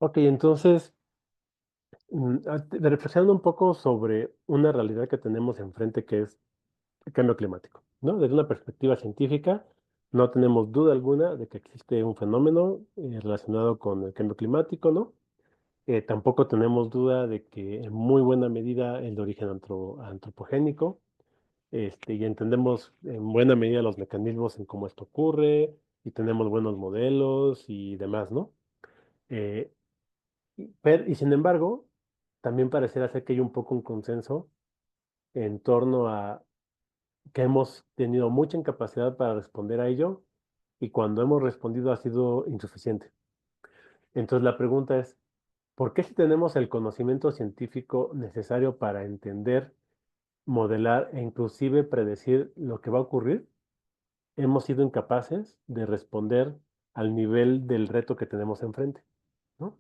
Ok, entonces, reflexionando un poco sobre una realidad que tenemos enfrente que es el cambio climático, ¿no? Desde una perspectiva científica, no tenemos duda alguna de que existe un fenómeno relacionado con el cambio climático, ¿no? Tampoco tenemos duda de que en muy buena medida el de origen antropogénico, y entendemos en buena medida los mecanismos en cómo esto ocurre, y tenemos buenos modelos y demás, ¿no? Eh, y sin embargo, también pareciera ser que hay un poco un consenso en torno a que hemos tenido mucha incapacidad para responder a ello y cuando hemos respondido ha sido insuficiente. Entonces la pregunta es, ¿por qué si tenemos el conocimiento científico necesario para entender, modelar e inclusive predecir lo que va a ocurrir, hemos sido incapaces de responder al nivel del reto que tenemos enfrente, ¿no?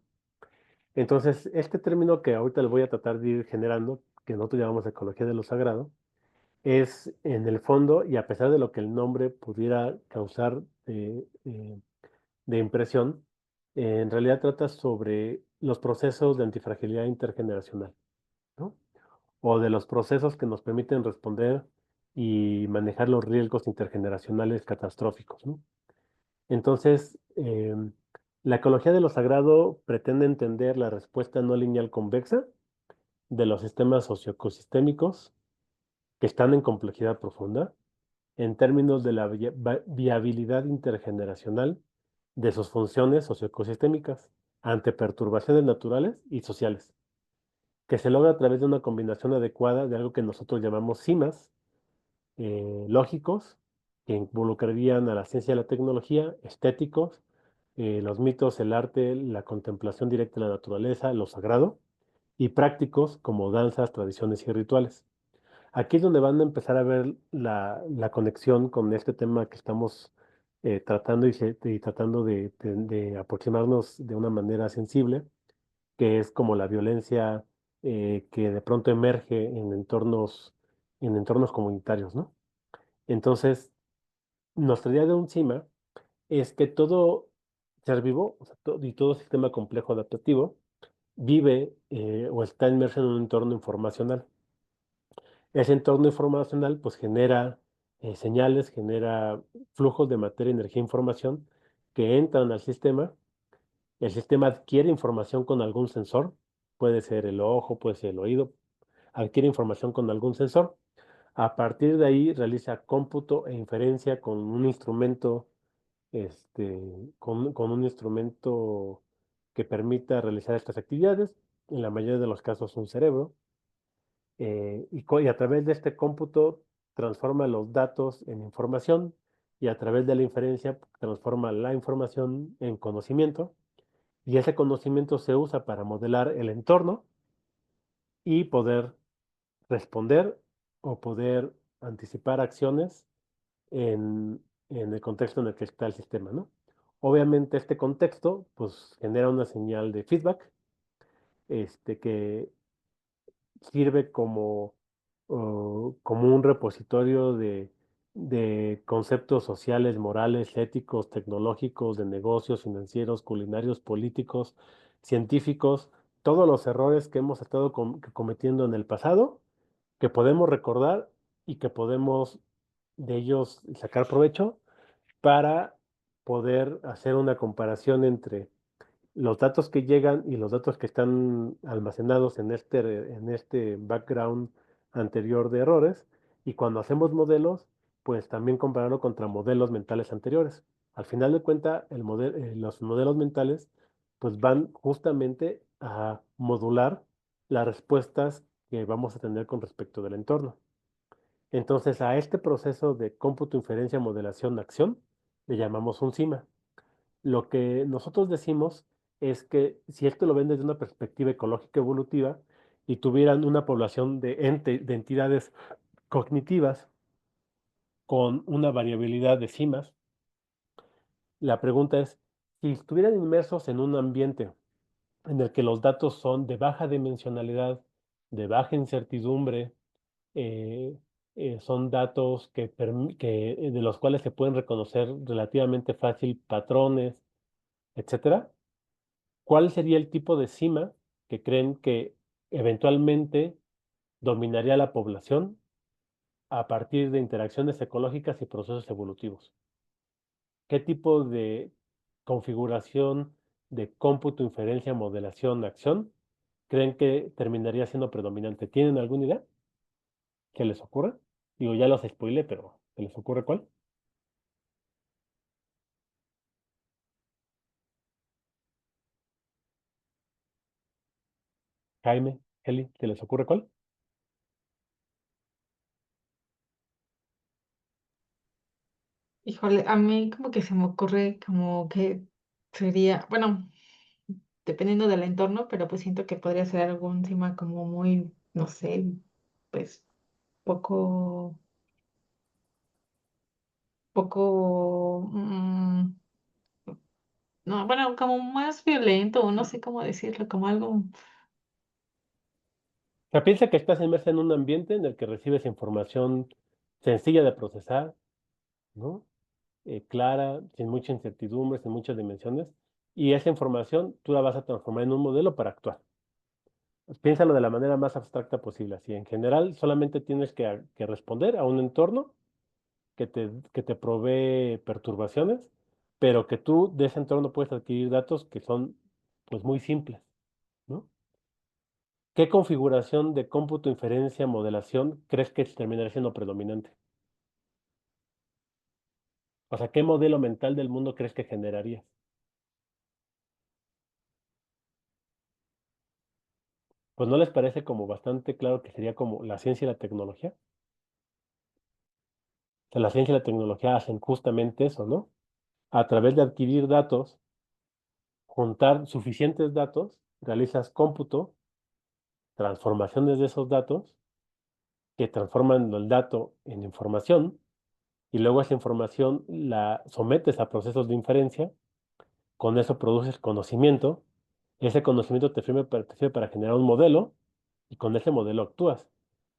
Entonces, este término que ahorita le voy a tratar de ir generando, que nosotros llamamos ecología de lo sagrado, es en el fondo, y a pesar de lo que el nombre pudiera causar de impresión, en realidad trata sobre los procesos de antifragilidad intergeneracional, ¿no? O de los procesos que nos permiten responder y manejar los riesgos intergeneracionales catastróficos, ¿no? Entonces, la ecología de lo sagrado pretende entender la respuesta no lineal convexa de los sistemas socioecosistémicos que están en complejidad profunda en términos de la viabilidad intergeneracional de sus funciones socioecosistémicas ante perturbaciones naturales y sociales, que se logra a través de una combinación adecuada de algo que nosotros llamamos CIMAS, lógicos, que involucrarían a la ciencia y la tecnología, estéticos, los mitos, el arte, la contemplación directa de la naturaleza, lo sagrado, y prácticos como danzas, tradiciones y rituales. Aquí es donde van a empezar a ver la conexión con este tema que estamos tratando y tratando de aproximarnos de una manera sensible, que es como la violencia que de pronto emerge en entornos comunitarios, ¿no? Entonces, nuestra idea de un CIMA es que todo ser vivo, o sea, y todo sistema complejo adaptativo, vive o está inmerso en un entorno informacional. Ese entorno informacional pues genera señales, genera flujos de materia, energía e información que entran al sistema. El sistema adquiere información con algún sensor, puede ser el ojo, puede ser el oído, adquiere información con algún sensor. A partir de ahí realiza cómputo e inferencia con un instrumento, con un instrumento que permita realizar estas actividades, en la mayoría de los casos un cerebro, y a través de este cómputo transforma los datos en información y a través de la inferencia transforma la información en conocimiento y ese conocimiento se usa para modelar el entorno y poder responder o poder anticipar acciones en el contexto en el que está el sistema, ¿no? Obviamente este contexto pues genera una señal de feedback que sirve como un repositorio de conceptos sociales, morales, éticos, tecnológicos, de negocios, financieros, culinarios, políticos, científicos, todos los errores que hemos estado cometiendo en el pasado, que podemos recordar y que podemos de ellos sacar provecho para poder hacer una comparación entre los datos que llegan y los datos que están almacenados en este background anterior de errores. Y cuando hacemos modelos, pues también compararlo contra modelos mentales anteriores. Al final de cuentas, los modelos mentales pues van justamente a modular las respuestas que vamos a tener con respecto del entorno. Entonces, a este proceso de cómputo, inferencia, modelación, acción, le llamamos un CIMA. Lo que nosotros decimos es que si esto lo ven desde una perspectiva ecológica evolutiva y tuvieran una población de entidades cognitivas con una variabilidad de cimas, la pregunta es, si estuvieran inmersos en un ambiente en el que los datos son de baja dimensionalidad, de baja incertidumbre, eh, son datos de los cuales se pueden reconocer relativamente fácil patrones, etcétera, ¿cuál sería el tipo de cima que creen que eventualmente dominaría la población a partir de interacciones ecológicas y procesos evolutivos? ¿Qué tipo de configuración de cómputo, inferencia, modelación, acción creen que terminaría siendo predominante? ¿Tienen alguna idea que les ocurra? Digo, ya los spoilé, pero ¿se les ocurre cuál? Jaime, Heli, ¿se les ocurre cuál? Híjole, a mí como que se me ocurre como que sería, bueno, dependiendo del entorno, pero pues siento que podría ser algún tema como muy, no sé, pues poco, poco, no, bueno, como más violento, o no sé cómo decirlo, como algo, O sea, piensa que estás inmersa en un ambiente en el que recibes información sencilla de procesar, ¿no? Clara, sin mucha incertidumbre, sin muchas dimensiones, y esa información tú la vas a transformar en un modelo para actuar. Piénsalo de la manera más abstracta posible. Así, en general, solamente tienes que responder a un entorno que te provee perturbaciones, pero que tú de ese entorno puedes adquirir datos que son pues muy simples, ¿no? ¿Qué configuración de cómputo, inferencia, modelación crees que terminaría siendo predominante? O sea, ¿qué modelo mental del mundo crees que generarías? Pues ¿no les parece como bastante claro que sería como la ciencia y la tecnología? O sea, la ciencia y la tecnología hacen justamente eso, ¿no? A través de adquirir datos, juntar suficientes datos, realizas cómputo, transformaciones de esos datos que transforman el dato en información y luego esa información la sometes a procesos de inferencia, con eso produces conocimiento, ese conocimiento te sirve para generar un modelo y con ese modelo actúas.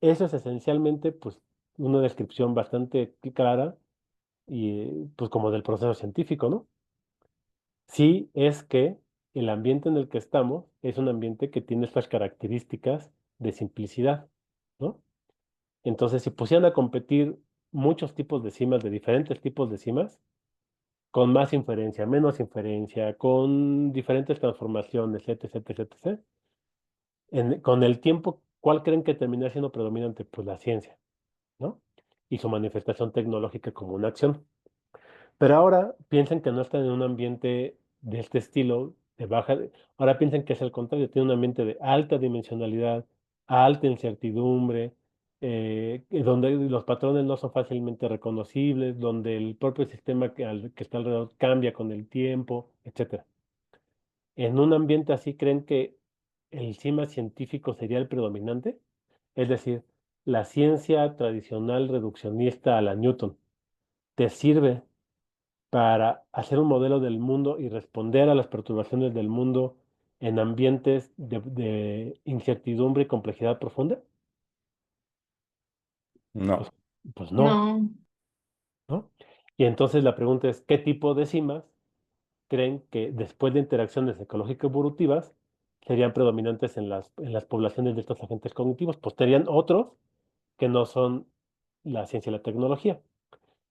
Eso es esencialmente pues una descripción bastante clara y pues como del proceso científico, ¿no? Sí es que el ambiente en el que estamos es un ambiente que tiene estas características de simplicidad, ¿no? Entonces, si pusieran a competir muchos tipos de cimas, de diferentes tipos de cimas, con más inferencia, menos inferencia, con diferentes transformaciones, etc., etc., etc., con el tiempo, ¿cuál creen que termina siendo predominante? Pues la ciencia, ¿no? Y su manifestación tecnológica como una acción. Pero ahora piensen que no están en un ambiente de este estilo, ahora piensen que es el contrario, tiene un ambiente de alta dimensionalidad, alta incertidumbre, donde los patrones no son fácilmente reconocibles, donde el propio sistema que está alrededor cambia con el tiempo, etcétera. En un ambiente así, ¿creen que el cima científico sería el predominante? Es decir, la ciencia tradicional reduccionista a la Newton, ¿te sirve para hacer un modelo del mundo y responder a las perturbaciones del mundo en ambientes de incertidumbre y complejidad profunda? Pues, No. pues no, no, ¿no? Y entonces la pregunta es, ¿qué tipo de cimas creen que después de interacciones ecológicas evolutivas serían predominantes en las poblaciones de estos agentes cognitivos? Pues serían otros que no son la ciencia y la tecnología.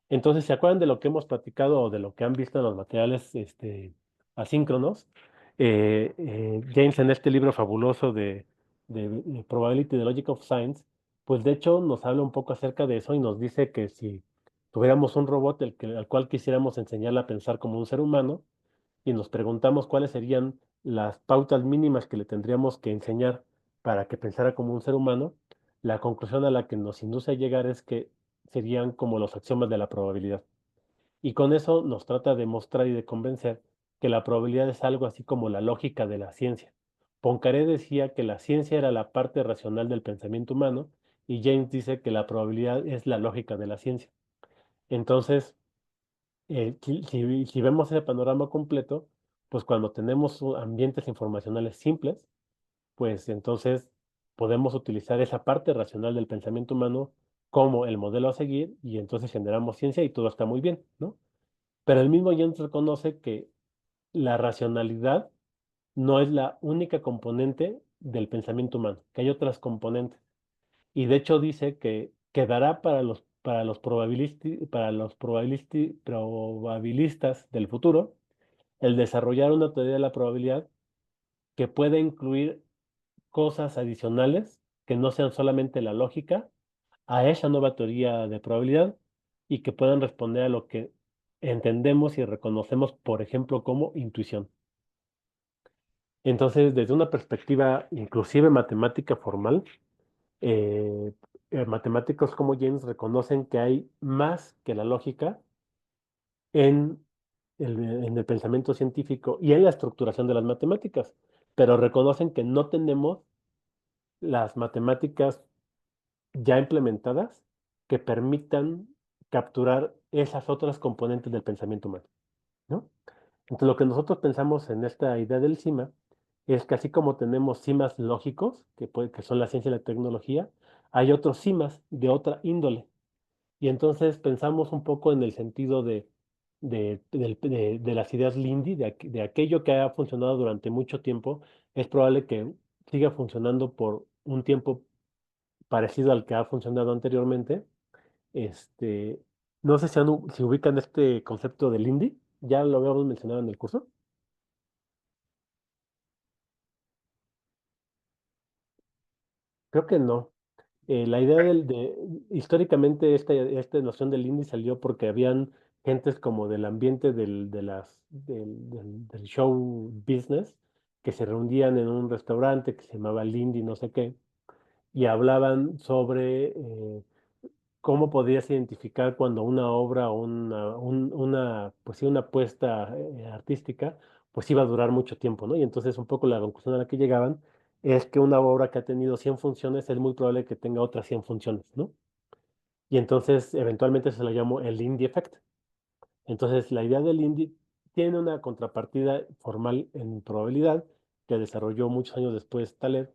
Entonces, ¿se acuerdan de lo que hemos platicado o de lo que han visto en los materiales asíncronos? James, en este libro fabuloso de Probability, the Logic of Science, pues de hecho nos habla un poco acerca de eso y nos dice que si tuviéramos un robot al cual quisiéramos enseñarle a pensar como un ser humano y nos preguntamos cuáles serían las pautas mínimas que le tendríamos que enseñar para que pensara como un ser humano, la conclusión a la que nos induce a llegar es que serían como los axiomas de la probabilidad. Y con eso nos trata de mostrar y de convencer que la probabilidad es algo así como la lógica de la ciencia. Poincaré decía que la ciencia era la parte racional del pensamiento humano y James dice que la probabilidad es la lógica de la ciencia. Entonces, si vemos ese panorama completo, pues cuando tenemos ambientes informacionales simples, pues entonces podemos utilizar esa parte racional del pensamiento humano como el modelo a seguir y entonces generamos ciencia y todo está muy bien, ¿no? Pero el mismo Jens reconoce que la racionalidad no es la única componente del pensamiento humano, que hay otras componentes. Y de hecho dice que quedará probabilistas del futuro el desarrollar una teoría de la probabilidad que pueda incluir cosas adicionales que no sean solamente la lógica a esa nueva teoría de probabilidad y que puedan responder a lo que entendemos y reconocemos, por ejemplo, como intuición. Entonces, desde una perspectiva inclusive matemática formal, eh, matemáticos como James reconocen que hay más que la lógica en en el pensamiento científico y en la estructuración de las matemáticas, pero reconocen que no tenemos las matemáticas ya implementadas que permitan capturar esas otras componentes del pensamiento humano, ¿no? Entonces, lo que nosotros pensamos en esta idea del CIMA es que así como tenemos CIMAs lógicos, que son la ciencia y la tecnología, hay otros CIMAs de otra índole. Y entonces pensamos un poco en el sentido de las ideas Lindy, de aquello que ha funcionado durante mucho tiempo, es probable que siga funcionando por un tiempo parecido al que ha funcionado anteriormente. Este, no sé si ubican este concepto de Lindy, ya lo habíamos mencionado en el curso. Creo que no. La idea históricamente esta noción del indie salió porque habían gentes como del ambiente del show business que se reunían en un restaurante que se llamaba el indie no sé qué y hablaban sobre cómo podrías identificar cuando una obra o pues sí, una puesta artística pues iba a durar mucho tiempo, ¿no? Y entonces un poco la conclusión a la que llegaban es que una obra que ha tenido 100 funciones es muy probable que tenga otras 100 funciones, ¿no? Y entonces eventualmente se la llamó el indie effect. Entonces la idea del indie tiene una contrapartida formal en probabilidad que desarrolló muchos años después Taleb,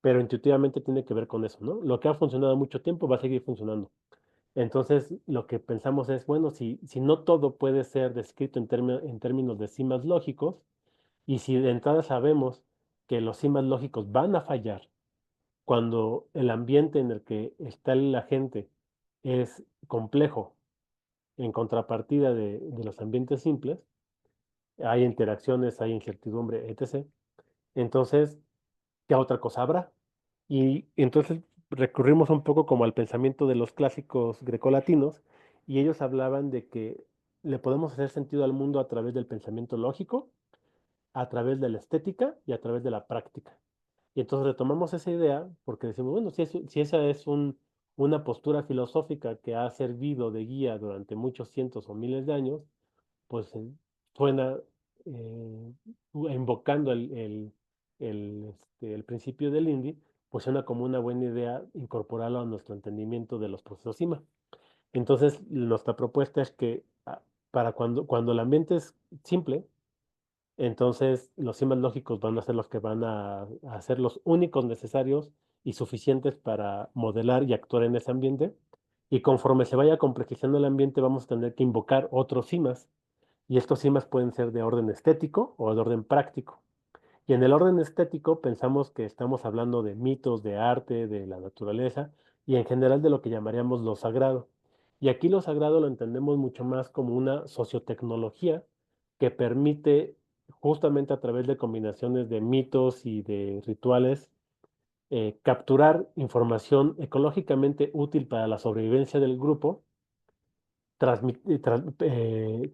pero intuitivamente tiene que ver con eso, ¿no? Lo que ha funcionado mucho tiempo va a seguir funcionando. Entonces, lo que pensamos es, bueno, si no todo puede ser descrito en términos de simas lógicos, y si de entrada sabemos que los simas lógicos van a fallar cuando el ambiente en el que está la gente es complejo en contrapartida de los ambientes simples, hay interacciones, hay incertidumbre, etc. Entonces, ¿qué otra cosa habrá? Y entonces recurrimos un poco como al pensamiento de los clásicos grecolatinos, y ellos hablaban de que le podemos hacer sentido al mundo a través del pensamiento lógico, a través de la estética y a través de la práctica. Y entonces retomamos esa idea porque decimos, bueno, si esa es una postura filosófica que ha servido de guía durante muchos cientos o miles de años, pues suena eh, invocando el principio del indie, pues suena como una buena idea incorporarlo a nuestro entendimiento de los procesos CIMA. Entonces, nuestra propuesta es que para cuando el ambiente es simple, entonces los CIMAs lógicos van a ser los que van a ser los únicos necesarios y suficientes para modelar y actuar en ese ambiente. Y conforme se vaya complejizando el ambiente, vamos a tener que invocar otros CIMAs y estos CIMAs pueden ser de orden estético o de orden práctico. Y en el orden estético pensamos que estamos hablando de mitos, de arte, de la naturaleza y en general de lo que llamaríamos lo sagrado. Y aquí lo sagrado lo entendemos mucho más como una sociotecnología que permite justamente a través de combinaciones de mitos y de rituales capturar información ecológicamente útil para la sobrevivencia del grupo,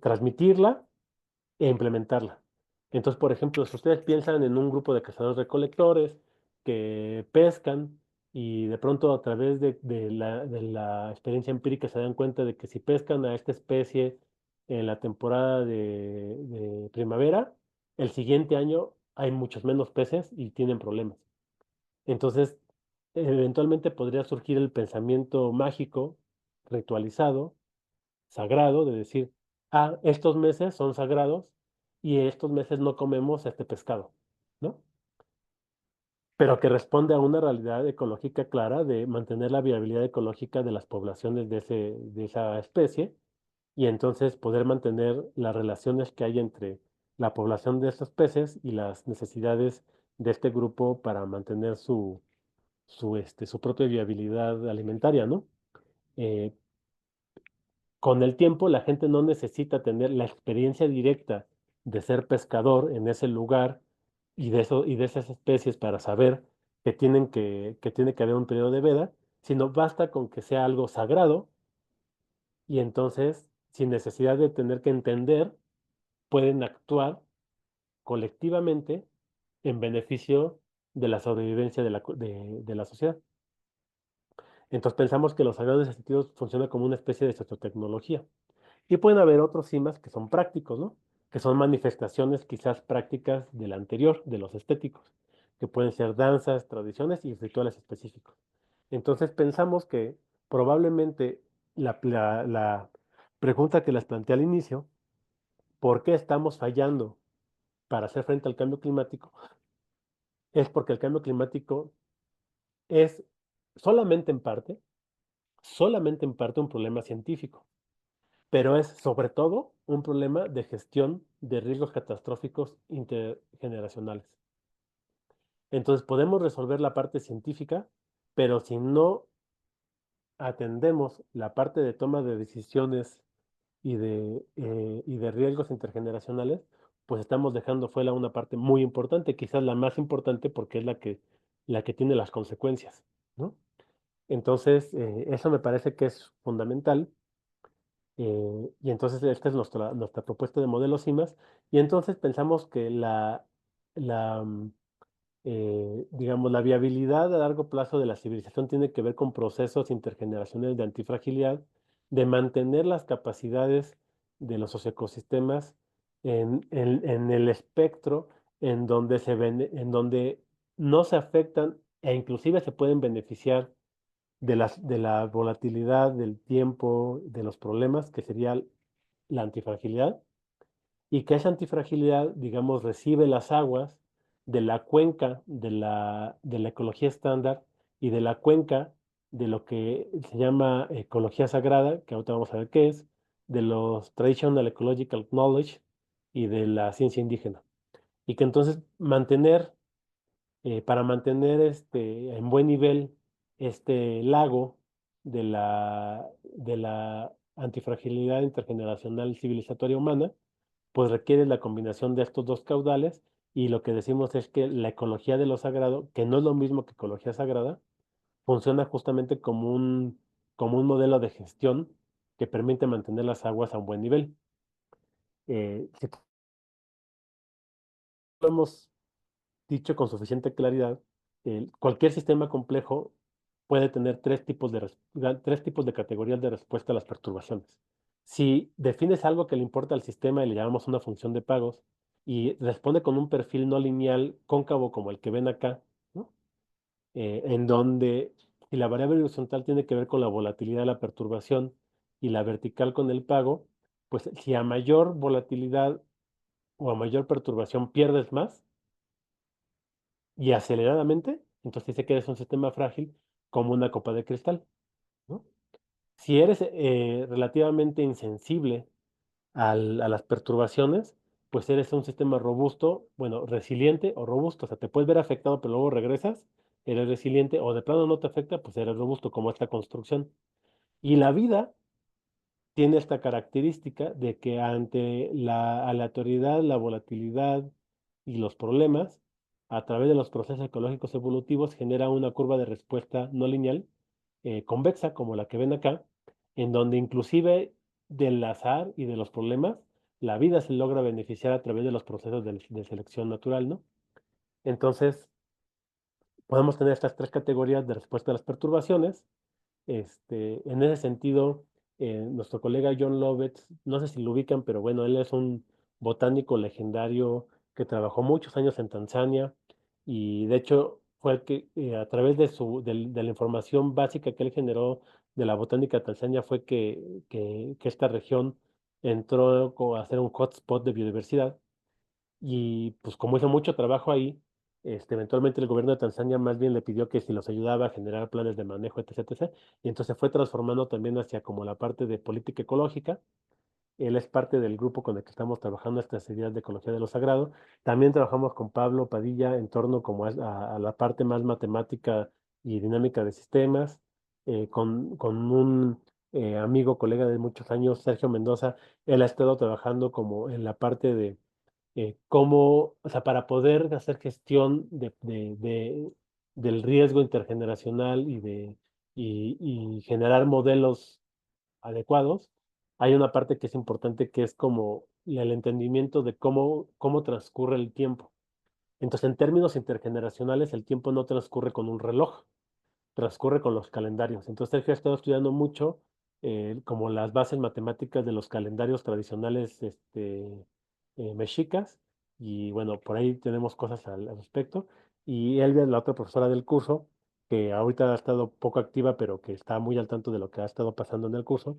transmitirla e implementarla. Entonces, por ejemplo, si ustedes piensan en un grupo de cazadores-recolectores que pescan y de pronto a través de la experiencia empírica se dan cuenta de que si pescan a esta especie en la temporada de primavera, el siguiente año hay muchos menos peces y tienen problemas. Entonces, eventualmente podría surgir el pensamiento mágico, ritualizado, sagrado, de decir, estos meses son sagrados y estos meses no comemos este pescado, ¿no? Pero que responde a una realidad ecológica clara de mantener la viabilidad ecológica de las poblaciones de esa especie y entonces poder mantener las relaciones que hay entre la población de estos peces y las necesidades de este grupo para mantener su propia viabilidad alimentaria, ¿no? Eh, con el tiempo la gente no necesita tener la experiencia directa de ser pescador en ese lugar y de esas especies para saber que tiene que haber un periodo de veda, sino basta con que sea algo sagrado y entonces, sin necesidad de tener que entender, pueden actuar colectivamente en beneficio de la sobrevivencia de la sociedad. Entonces pensamos que los sagrados de ese sentido funcionan como una especie de sociotecnología. Y pueden haber otros simas que son prácticos, ¿no? Que son manifestaciones quizás prácticas del anterior, de los estéticos, que pueden ser danzas, tradiciones y rituales específicos. Entonces pensamos que probablemente la pregunta que les planteé al inicio, ¿por qué estamos fallando para hacer frente al cambio climático? Es porque el cambio climático es solamente en parte, solamente en parte un problema científico, pero es sobre todo un problema de gestión de riesgos catastróficos intergeneracionales. Entonces podemos resolver la parte científica, pero si no atendemos la parte de toma de decisiones y de riesgos intergeneracionales, pues estamos dejando fuera una parte muy importante, quizás la más importante porque es la que tiene las consecuencias, ¿no? Entonces, eso me parece que es fundamental. Y entonces esta es nuestra propuesta de modelo CIMAS. Y entonces pensamos que la, mm, digamos, la viabilidad a largo plazo de la civilización tiene que ver con procesos intergeneracionales de antifragilidad, de mantener las capacidades de los ecosistemas en el espectro en donde no se afectan e inclusive se pueden beneficiar de la volatilidad del tiempo, de los problemas, que sería la antifragilidad, y que esa antifragilidad, digamos, recibe las aguas de la cuenca de la ecología estándar y de la cuenca de lo que se llama ecología sagrada, que ahorita vamos a ver qué es, de los Traditional Ecological Knowledge y de la ciencia indígena. Y que entonces para mantener en buen nivel este lago de la antifragilidad intergeneracional civilizatoria humana, pues requiere la combinación de estos dos caudales y lo que decimos es que la ecología de lo sagrado, que no es lo mismo que ecología sagrada, funciona justamente como un modelo de gestión que permite mantener las aguas a un buen nivel. Si lo hemos dicho con suficiente claridad, cualquier sistema complejo puede tener tres tipos de categorías de respuesta a las perturbaciones. Si defines algo que le importa al sistema y le llamamos una función de pagos y responde con un perfil no lineal cóncavo como el que ven acá, ¿no? En donde si la variable horizontal tiene que ver con la volatilidad de la perturbación y la vertical con el pago, pues si a mayor volatilidad o a mayor perturbación pierdes más, y aceleradamente, entonces dice que eres un sistema frágil como una copa de cristal, ¿no? Si eres relativamente insensible a las perturbaciones, pues eres un sistema robusto, bueno, resiliente o robusto, o sea, te puedes ver afectado, pero luego regresas, eres resiliente, o de plano no te afecta, pues eres robusto, como esta construcción. Y la vida tiene esta característica de que ante la aleatoriedad, la volatilidad y los problemas, a través de los procesos ecológicos evolutivos, genera una curva de respuesta no lineal, convexa, como la que ven acá, en donde inclusive del azar y de los problemas, la vida se logra beneficiar a través de los procesos de selección natural, ¿no? Entonces, podemos tener estas tres categorías de respuesta a las perturbaciones. En ese sentido, nuestro colega John Lovett, no sé si lo ubican, pero bueno, él es un botánico legendario que trabajó muchos años en Tanzania y de hecho fue el que a través de la información básica que él generó de la botánica de Tanzania fue que esta región entró a ser un hotspot de biodiversidad. Y pues como hizo mucho trabajo ahí, eventualmente el gobierno de Tanzania más bien le pidió que si los ayudaba a generar planes de manejo, etc., etc. Y entonces fue transformando también hacia como la parte de política ecológica. Él es parte del grupo con el que estamos trabajando estas ideas de ecología de lo sagrado. También trabajamos con Pablo Padilla en torno como a la parte más matemática y dinámica de sistemas, con un amigo, colega de muchos años, Sergio Mendoza. Él ha estado trabajando como en la parte de cómo, o sea, para poder hacer gestión del riesgo intergeneracional y generar modelos adecuados, hay una parte que es importante que es como el entendimiento de cómo transcurre el tiempo. Entonces, en términos intergeneracionales, el tiempo no transcurre con un reloj, transcurre con los calendarios. Entonces, Sergio ha estado estudiando mucho como las bases matemáticas de los calendarios tradicionales mexicas. Y bueno, por ahí tenemos cosas al respecto. Y Elvia, la otra profesora del curso, que ahorita ha estado poco activa, pero que está muy al tanto de lo que ha estado pasando en el curso,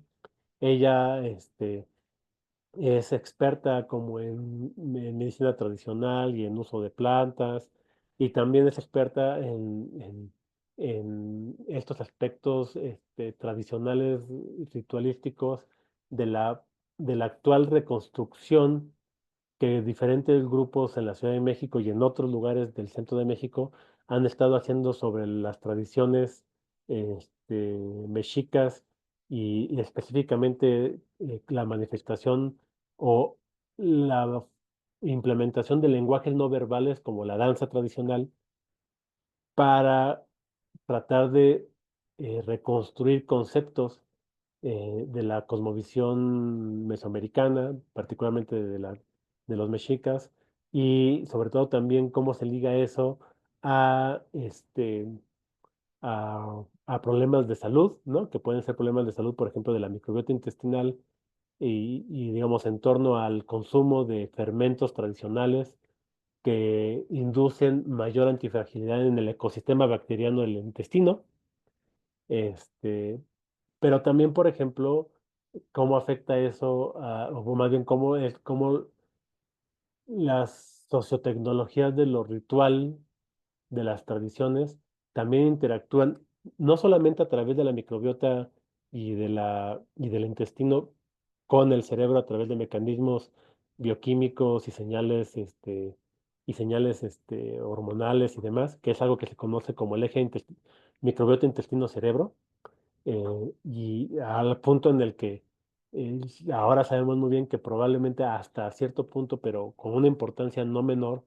ella es experta como en medicina tradicional y en uso de plantas, y también es experta en estos aspectos tradicionales, ritualísticos de de la actual reconstrucción que diferentes grupos en la Ciudad de México y en otros lugares del centro de México han estado haciendo sobre las tradiciones mexicas y específicamente la manifestación o la implementación de lenguajes no verbales como la danza tradicional para tratar de reconstruir conceptos de la cosmovisión mesoamericana, particularmente de los mexicas, y sobre todo también cómo se liga eso a, a problemas de salud, ¿no? Que pueden ser problemas de salud, por ejemplo, de la microbiota intestinal digamos, en torno al consumo de fermentos tradicionales que inducen mayor antifragilidad en el ecosistema bacteriano del intestino. Este, pero también, por ejemplo, cómo afecta eso, o más bien cómo las sociotecnologías de lo ritual, de las tradiciones, también interactúan no solamente a través de la microbiota y del intestino con el cerebro a través de mecanismos bioquímicos y señales hormonales y demás, que es algo que se conoce como el eje microbiota intestino-cerebro, y al punto en el que eh, ahora sabemos muy bien que probablemente hasta cierto punto, pero con una importancia no menor,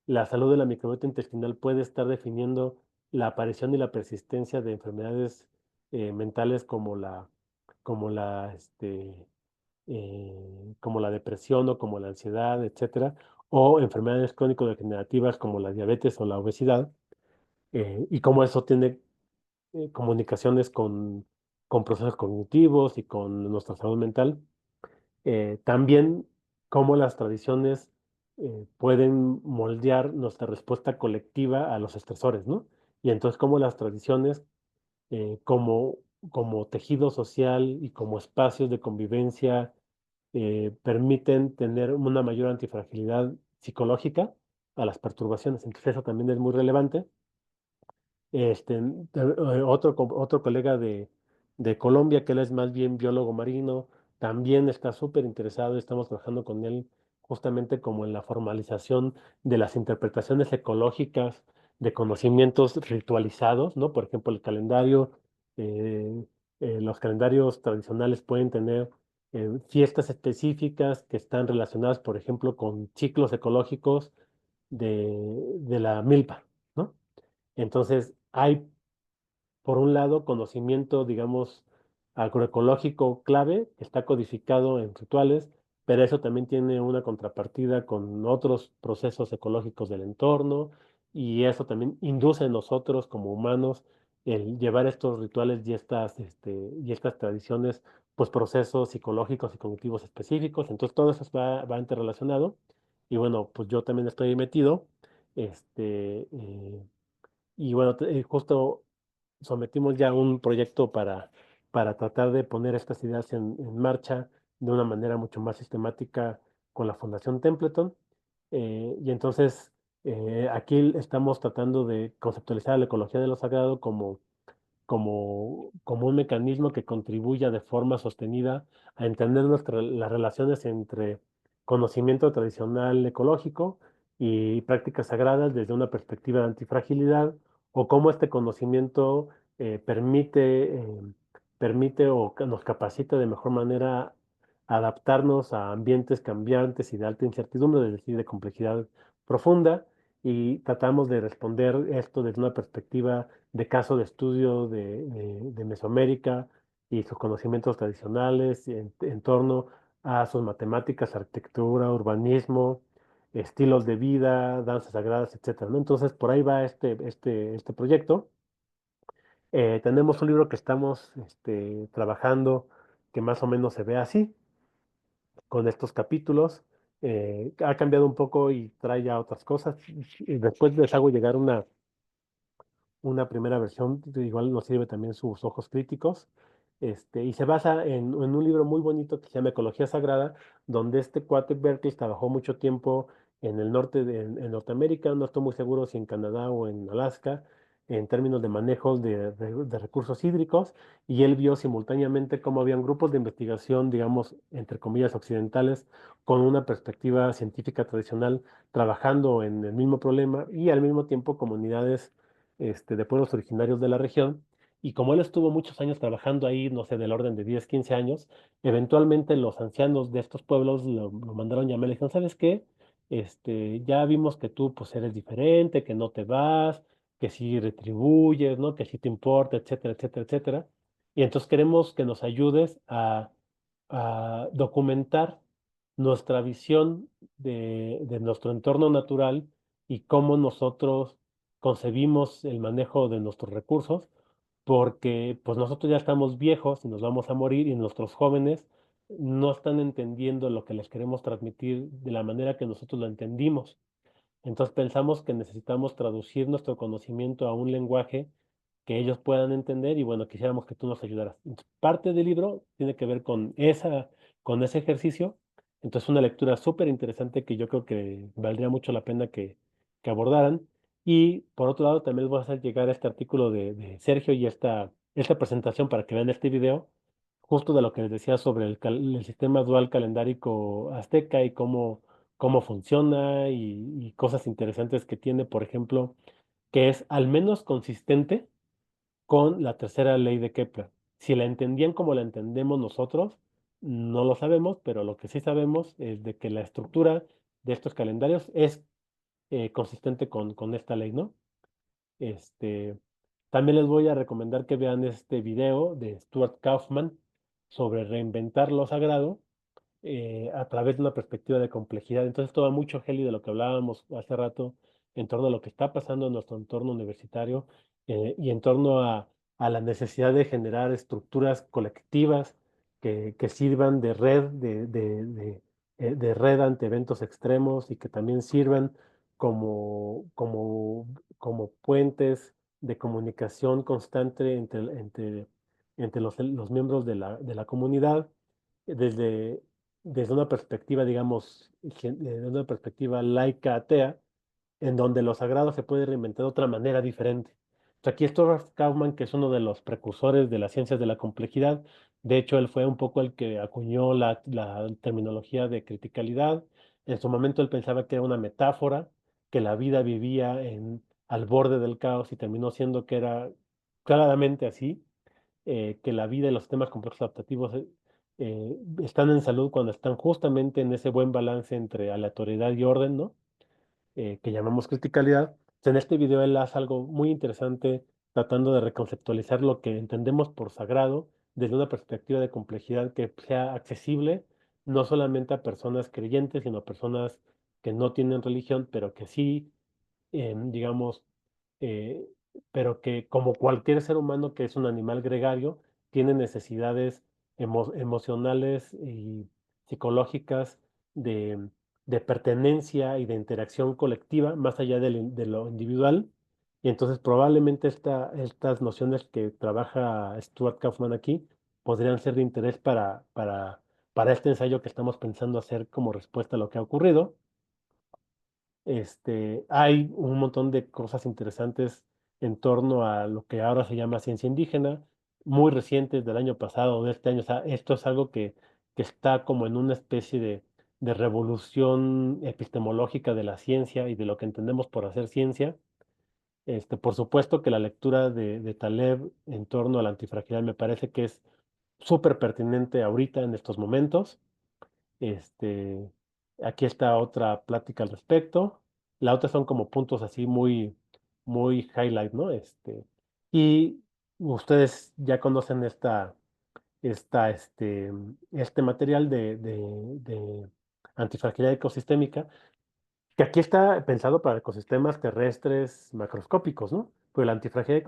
la salud de la microbiota intestinal puede estar definiendo la aparición y la persistencia de enfermedades mentales como como la depresión o como la ansiedad, etcétera, o enfermedades crónico-degenerativas como la diabetes o la obesidad, y cómo eso tiene comunicaciones con procesos cognitivos y con nuestra salud mental. También cómo las tradiciones pueden moldear nuestra respuesta colectiva a los estresores, ¿no? Y entonces cómo las tradiciones como tejido social y como espacios de convivencia permiten tener una mayor antifragilidad psicológica a las perturbaciones. Entonces eso también es muy relevante. Otro colega de Colombia, que él es más bien biólogo marino, también está súper interesado y estamos trabajando con él justamente como en la formalización de las interpretaciones ecológicas de conocimientos ritualizados, ¿no? Por ejemplo, el calendario, eh, los calendarios tradicionales pueden tener fiestas específicas que están relacionadas, por ejemplo, con ciclos ecológicos de la milpa, ¿no? Entonces, hay, por un lado, conocimiento, digamos, agroecológico clave, que está codificado en rituales, pero eso también tiene una contrapartida con otros procesos ecológicos del entorno, y eso también induce en nosotros como humanos el llevar estos rituales y estas tradiciones, pues procesos psicológicos y cognitivos específicos. Entonces, todo eso va interrelacionado. Y bueno, pues yo también estoy metido. Este, eh, y bueno, justo sometimos ya un proyecto para tratar de poner estas ideas en marcha de una manera mucho más sistemática con la Fundación Templeton. Y entonces aquí estamos tratando de conceptualizar la ecología de lo sagrado como como un mecanismo que contribuya de forma sostenida a entender las relaciones entre conocimiento tradicional ecológico y prácticas sagradas desde una perspectiva de antifragilidad, o cómo este conocimiento permite o nos capacita de mejor manera adaptarnos a ambientes cambiantes y de alta incertidumbre, es decir, de complejidad profunda, y tratamos de responder esto desde una perspectiva de caso de estudio de Mesoamérica y sus conocimientos tradicionales en torno a sus matemáticas, arquitectura, urbanismo, estilos de vida, danzas sagradas, etcétera, ¿no? Entonces, por ahí va este proyecto. Tenemos un libro que estamos trabajando que más o menos se ve así, con estos capítulos. Ha cambiado un poco y trae ya otras cosas. Y después les hago llegar una primera versión, igual nos sirve también sus ojos críticos, y se basa en un libro muy bonito que se llama Ecología Sagrada, donde este cuate Berkeley trabajó mucho tiempo en el norte en Norteamérica, no estoy muy seguro si en Canadá o en Alaska, en términos de manejo de recursos hídricos, y él vio simultáneamente cómo habían grupos de investigación, digamos, entre comillas, occidentales, con una perspectiva científica tradicional, trabajando en el mismo problema, y al mismo tiempo comunidades de pueblos originarios de la región. Y como él estuvo muchos años trabajando ahí, no sé, del orden de 10 15 años, eventualmente los ancianos de estos pueblos lo mandaron llamar y le dijeron, ¿sabes qué? Ya vimos que tú pues eres diferente, que no te vas, que sí retribuyes, ¿no? Que sí te importa, etcétera, etcétera, etcétera. Y entonces queremos que nos ayudes a documentar nuestra visión de nuestro entorno natural y cómo nosotros concebimos el manejo de nuestros recursos, porque pues nosotros ya estamos viejos y nos vamos a morir y nuestros jóvenes no están entendiendo lo que les queremos transmitir de la manera que nosotros lo entendimos. Entonces pensamos que necesitamos traducir nuestro conocimiento a un lenguaje que ellos puedan entender y bueno, quisiéramos que tú nos ayudaras. Entonces, parte del libro tiene que ver con ese ejercicio. Entonces, una lectura súper interesante que yo creo que valdría mucho la pena que abordaran. Y por otro lado, también les voy a hacer llegar este artículo de Sergio y esta presentación para que vean este video, justo de lo que les decía sobre el sistema dual calendárico azteca y cómo funciona y cosas interesantes que tiene, por ejemplo, que es al menos consistente con la tercera ley de Kepler. Si la entendían como la entendemos nosotros, no lo sabemos, pero lo que sí sabemos es de que la estructura de estos calendarios es consistente con esta ley, ¿no? Este, también les voy a recomendar que vean este video de Stuart Kaufman sobre reinventar lo sagrado a través de una perspectiva de complejidad. Entonces, todo mucho, Heli, de lo que hablábamos hace rato en torno a lo que está pasando en nuestro entorno universitario y en torno a la necesidad de generar estructuras colectivas que sirvan de red, de red ante eventos extremos y que también sirvan como, como, como puentes de comunicación constante entre los miembros de la comunidad desde, desde una perspectiva, digamos, desde una perspectiva laica atea, en donde lo sagrado se puede reinventar de otra manera diferente. Entonces, aquí está Ralph Kaufman, que es uno de los precursores de las ciencias de la complejidad. De hecho, él fue un poco el que acuñó la terminología de criticalidad. En su momento él pensaba que era una metáfora, que la vida vivía al borde del caos y terminó siendo que era claramente así, que la vida y los sistemas complejos adaptativos están en salud cuando están justamente en ese buen balance entre aleatoriedad y orden, ¿no? Que llamamos criticalidad. En este video él hace algo muy interesante tratando de reconceptualizar lo que entendemos por sagrado desde una perspectiva de complejidad que sea accesible no solamente a personas creyentes, sino a personas que no tienen religión, pero que sí digamos, eh, pero que como cualquier ser humano que es un animal gregario, tiene necesidades emocionales y psicológicas de, de pertenencia y de interacción colectiva, más allá de lo individual. Y entonces probablemente estas nociones que trabaja Stuart Kaufman aquí podrían ser de interés para este ensayo que estamos pensando hacer como respuesta a lo que ha ocurrido. Hay un montón de cosas interesantes en torno a lo que ahora se llama ciencia indígena, muy recientes del año pasado o de este año. O sea, esto es algo que está como en una especie de revolución epistemológica de la ciencia y de lo que entendemos por hacer ciencia. Por supuesto que la lectura de Taleb en torno a la antifragilidad me parece que es súper pertinente ahorita en estos momentos. Este, Aquí está otra plática al respecto. La otra son como puntos así muy, muy highlight, ¿no? Y ustedes ya conocen este material de antifragilidad ecosistémica, que aquí está pensado para ecosistemas terrestres macroscópicos, ¿no? Pero la antifragilidad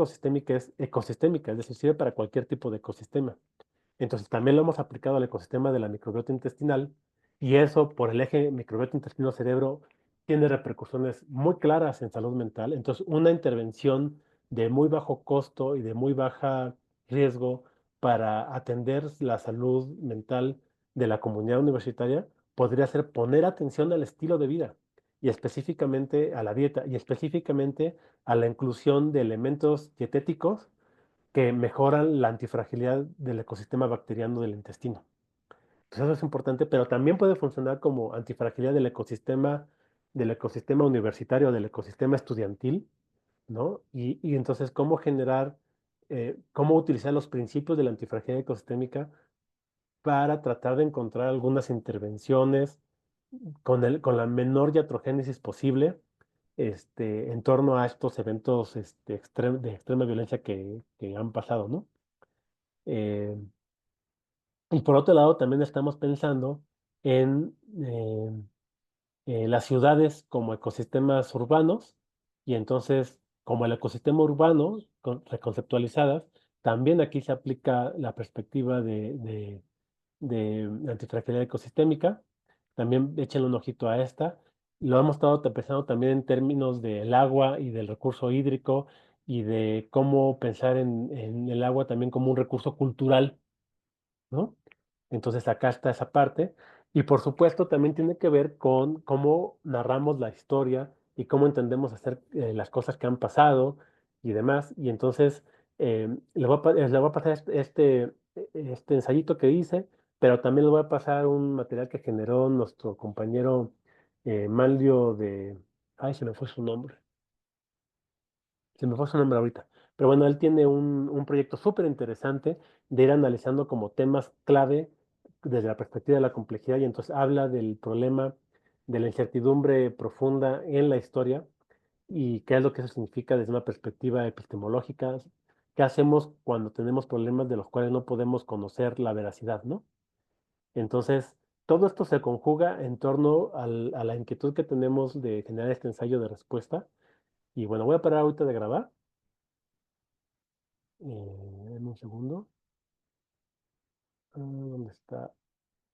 ecosistémica, es decir, sirve para cualquier tipo de ecosistema. Entonces también lo hemos aplicado al ecosistema de la microbiota intestinal y eso por el eje microbiota intestino-cerebro tiene repercusiones muy claras en salud mental. Entonces una intervención de muy bajo costo y de muy baja riesgo para atender la salud mental de la comunidad universitaria podría ser poner atención al estilo de vida y específicamente a la dieta y específicamente a la inclusión de elementos dietéticos que mejoran la antifragilidad del ecosistema bacteriano del intestino. Entonces eso es importante, pero también puede funcionar como antifragilidad del ecosistema universitario, del ecosistema estudiantil, ¿no? Y entonces cómo utilizar los principios de la antifragilidad ecosistémica para tratar de encontrar algunas intervenciones con la menor iatrogénesis posible, en torno a estos eventos de extrema violencia que han pasado, ¿no? Eh, y por otro lado, también estamos pensando en las ciudades como ecosistemas urbanos y entonces, como el ecosistema urbano, reconceptualizadas, también aquí se aplica la perspectiva de antifragilidad ecosistémica. También échenle un ojito a esta. Lo hemos estado pensando también en términos del agua y del recurso hídrico y de cómo pensar en el agua también como un recurso cultural, ¿no? Entonces acá está esa parte. Y por supuesto también tiene que ver con cómo narramos la historia y cómo entendemos hacer las cosas que han pasado y demás. Y entonces le voy a pasar este ensayito que hice, pero también le voy a pasar un material que generó nuestro compañero Manlio de... Ay, se me fue su nombre. Se me fue su nombre ahorita. Pero bueno, él tiene un proyecto súper interesante de ir analizando como temas clave desde la perspectiva de la complejidad y entonces habla del problema de la incertidumbre profunda en la historia y qué es lo que eso significa desde una perspectiva epistemológica. ¿Qué hacemos cuando tenemos problemas de los cuales no podemos conocer la veracidad, ¿no? Entonces, todo esto se conjuga en torno a la inquietud que tenemos de generar este ensayo de respuesta. Y bueno, voy a parar ahorita de grabar. Dame un segundo. ¿Dónde está?